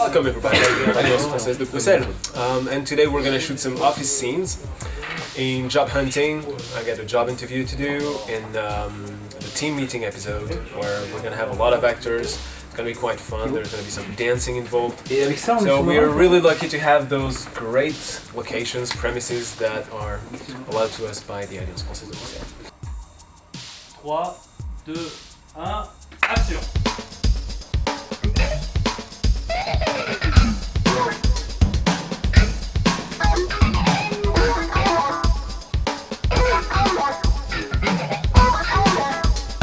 Welcome everybody to Alliance Française Bruxelles. And today we're going to shoot some office scenes. In job hunting, I got a job interview to do. In the team meeting episode, where we're going to have a lot of actors. It's going to be quite fun. There's going to be some dancing involved. So we are really lucky to have those great locations, premises that are allowed to us by the Alliance Française Bruxelles. 3, 2, 1, action!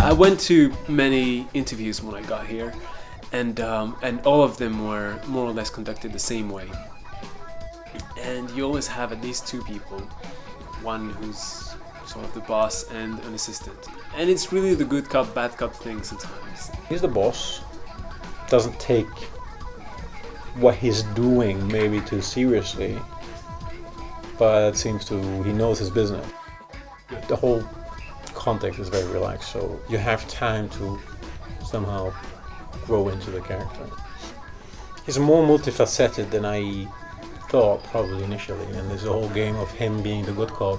I went to many interviews when I got here, and all of them were more or less conducted the same way. And you always have at least two people, one who's sort of the boss and an assistant. And it's really the good cop, bad cop thing sometimes. He's the boss, doesn't take what he's doing maybe too seriously, but it seems to, he knows his business. The whole context is very relaxed, so you have time to somehow grow into the character. He's more multifaceted than I thought probably initially, and there's a whole game of him being the good cop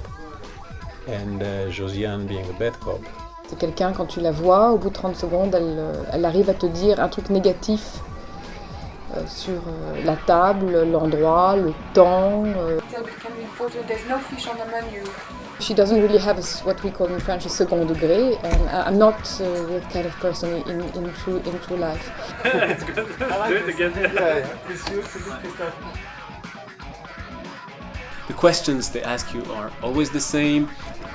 and Josiane being the bad cop. C'est quelqu'un, quand tu la vois, au bout de 30 secondes, elle arrive à te dire un truc négatif sur la table, l'endroit, le temps. There's no fish on the menu. She doesn't really have what we call in French a second degré, and I'm not that kind of person in true life. It's good. Do it again. The questions they ask you are always the same.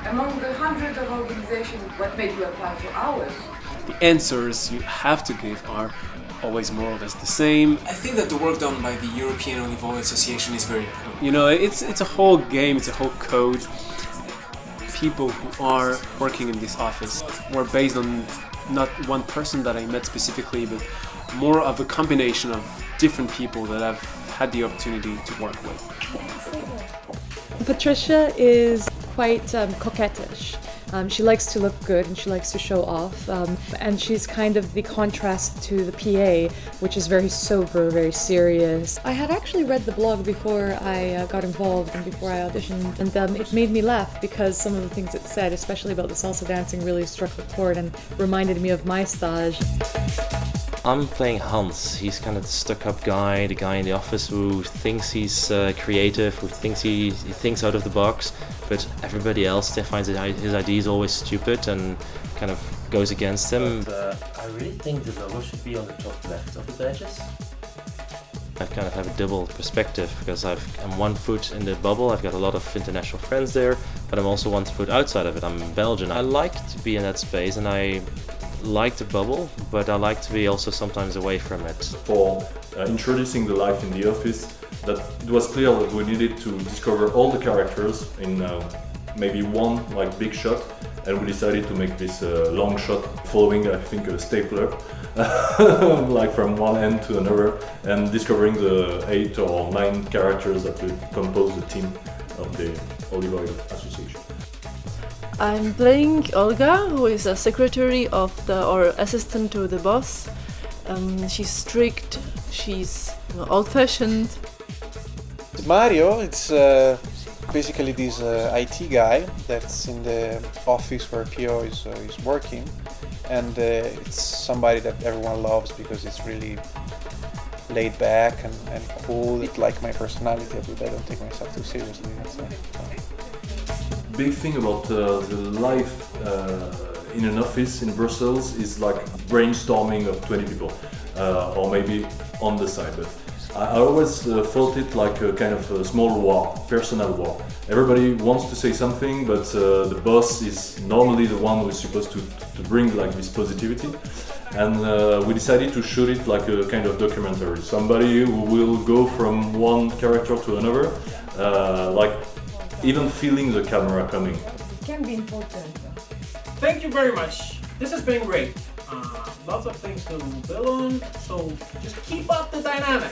Among the hundreds of organizations, what made you apply for ours? The answers you have to give are always more or less the same. I think that the work done by the European Olive Oil Association is very important. You know, it's a whole game, it's a whole code. People who are working in this office were based on not one person that I met specifically, but more of a combination of different people that I've had the opportunity to work with. Patricia is quite coquettish. She likes to look good and she likes to show off, and she's kind of the contrast to the PA, which is very sober, very serious. I had actually read the blog before I got involved and before I auditioned, and it made me laugh because some of the things it said, especially about the salsa dancing, really struck a chord and reminded me of my stage. I'm playing Hans. He's kind of the stuck-up guy, the guy in the office who thinks he's creative, who thinks he thinks out of the box, but everybody else finds his ideas always stupid and kind of goes against him. But, I really think the logo should be on the top left of the badges. I kind of have a double perspective because I'm 1 foot in the bubble. I've got a lot of international friends there, but I'm also 1 foot outside of it. I'm Belgian. I like to be in that space, and I like the bubble, but I like to be also sometimes away from it. For introducing the life in the office, that it was clear that we needed to discover all the characters in maybe one big shot, and we decided to make this long shot following, I think, a stapler, from one end to another, and discovering the 8 or 9 characters that will compose the team of the Olive Oil Association. I'm playing Olga, who is a secretary of or assistant to the boss. She's strict, she's old-fashioned. Mario, it's basically this IT guy that's in the office where PO is working, and it's somebody that everyone loves because it's really laid back and cool. It's like my personality a bit. I don't take myself too seriously. Big thing about the life in an office in Brussels is like brainstorming of 20 people, or maybe on the side. But I always thought it like a kind of a small war, personal war. Everybody wants to say something, but the boss is normally the one who is supposed to bring this positivity. And we decided to shoot it like a kind of documentary. Somebody who will go from one character to another, even feeling the camera coming. It can be important. Thank you very much. This has been great. Lots of things to build on, so just keep up the dynamic.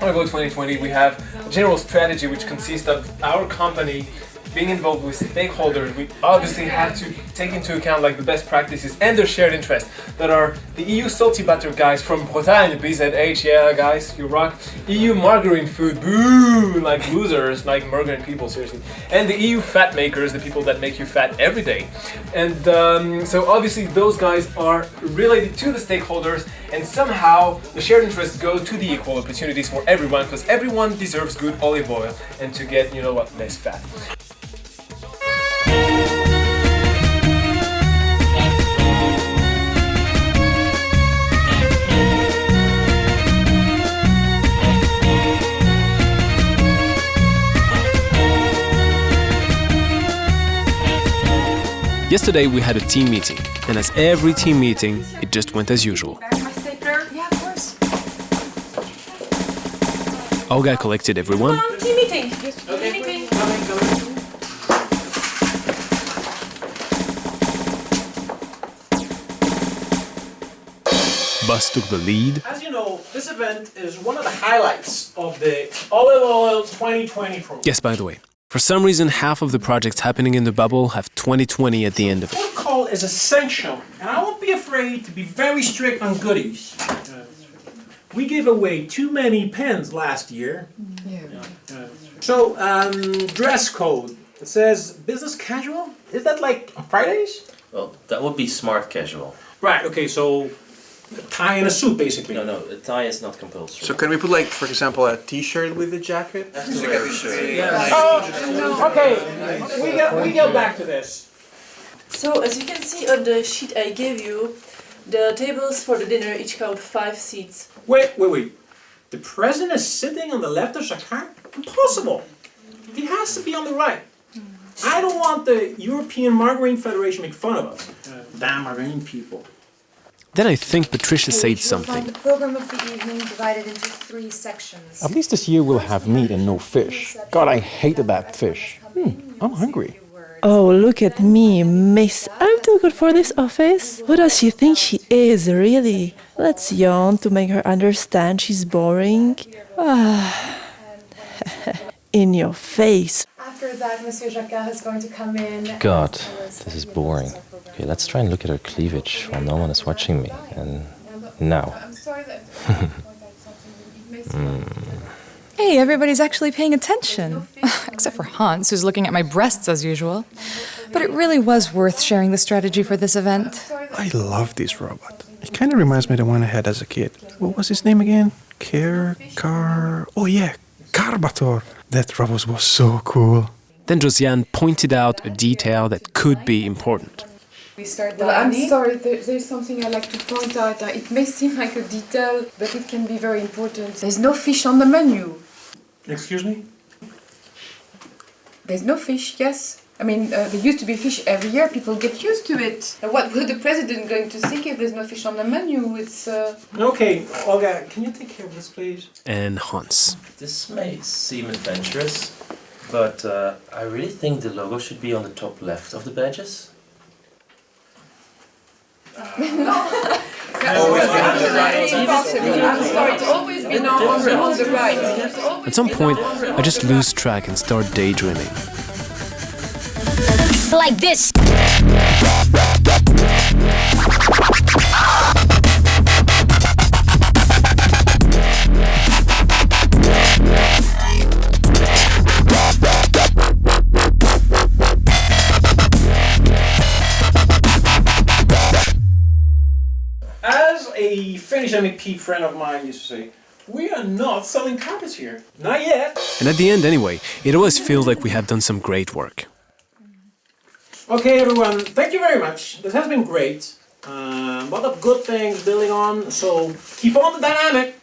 On Go 2020, we have a general strategy which consists of our company being involved with stakeholders, we obviously have to take into account like the best practices and their shared interests that are the EU salty butter guys from Bretagne, BZH, yeah guys, you rock. EU margarine food, boo, like losers, like margarine people, seriously. And the EU fat makers, the people that make you fat every day. And so obviously those guys are related to the stakeholders, and somehow the shared interests go to the equal opportunities for everyone, because everyone deserves good olive oil and to get, you know what, less fat. Yesterday we had a team meeting, and as every team meeting, it just went as usual. My stapler? Yeah, of course. Olga collected everyone, Team meeting. Team meeting. Bus took the lead, As you know, this event is one of the highlights of the Olive Oil 2020 program. yes, by the way. For some reason, half of the projects happening in the bubble have 2020 at the end of it. Protocol is essential, and I won't be afraid to be very strict on goodies. We gave away too many pens last year. So, dress code. It says business casual? Is that like on Fridays? Well, that would be smart casual. Right, okay, so a tie and a suit basically. No, a tie is not compulsory. So can we put like, for example, a t-shirt with a jacket? Oh, okay, we go back to this. So as you can see on the sheet I gave you, the tables for the dinner each count 5 seats. Wait. The president is sitting on the left of Jacquard? Impossible. He has to be on the right. I don't want the European Margarine Federation to make fun of us. Damn margarine people. Then I think Patricia said something. The program of the evening divided into 3 sections. At least this year we'll have meat and no fish. God, I hated that fish. I'm hungry. Oh, look at me, miss. I'm too good for this office. Who does she think she is, really? Let's yawn to make her understand she's boring. In your face. After that, Monsieur Jacquard is going to come in. God, this is boring. Okay, let's try and look at her cleavage while no one is watching me. And now. I'm sorry that. Hey, everybody's actually paying attention. Except for Hans, who's looking at my breasts as usual. But it really was worth sharing the strategy for this event. I love this robot. It kind of reminds me of the one I had as a kid. What was his name again? Oh yeah, Carbator. That robot was so cool. Then Josiane pointed out a detail that could be important. We start I'm sorry, there's something I'd like to point out. It may seem like a detail, but it can be very important. There's no fish on the menu. Excuse me? There's no fish, yes. I mean, there used to be fish every year. People get used to it. What will the president going to think if there's no fish on the menu? It's Okay, Olga, can you take care of this, please? And Hans. This may seem adventurous, but I really think the logo should be on the top left of the badges. I'm sorry, it's always been on the right. At some point, I just lose track and start daydreaming. Like this. As a Finnish MEP friend of mine used to say, we are not selling carpets here. Not yet. And at the end, anyway, it always feels like we have done some great work. Okay, everyone, thank you very much. This has been great. A lot of good things building on, so keep on the dynamic.